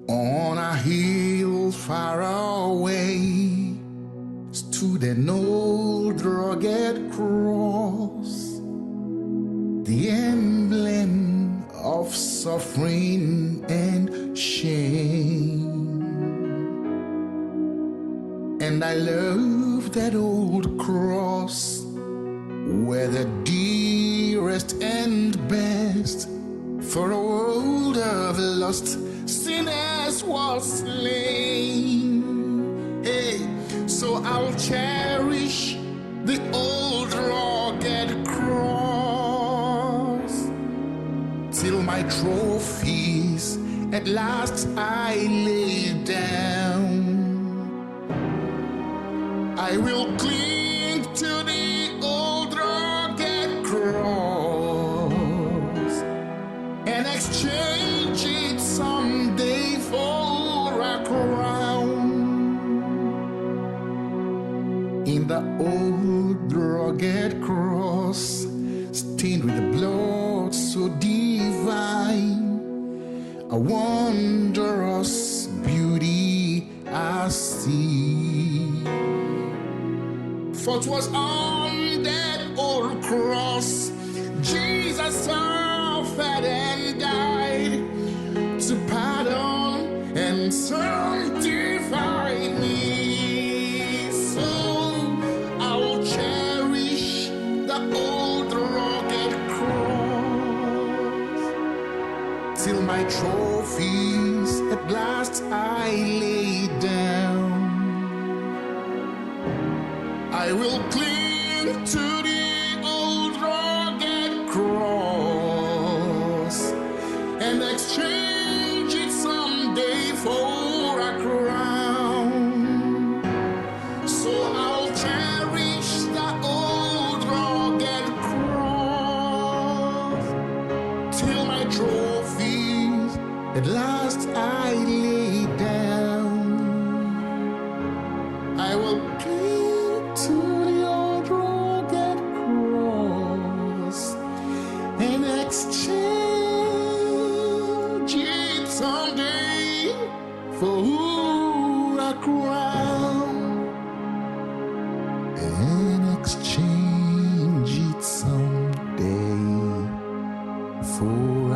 On a hill far away stood an old rugged cross, the emblem of suffering and shame. And I love that old cross, where the dearest and best for a world of lost sinners was slain. Hey, so I'll cherish the old rugged cross till my trophies at last I lay down. I will cling to the old rugged cross and exchange it someday for a crown. In the old rugged cross, stained with the blood so divine, a wondrous beauty I see. For 'twas on that old cross Jesus suffered and died to pardon and sanctify me. So I'll cherish the old rugged cross till my trophies at last I lay down. I will cling to the old rugged cross and exchange it someday for a crown. So I'll cherish the old rugged cross till my trophies at last I lay down. I will cling to the old rugged cross and exchange it someday for a crown. And exchange it someday for a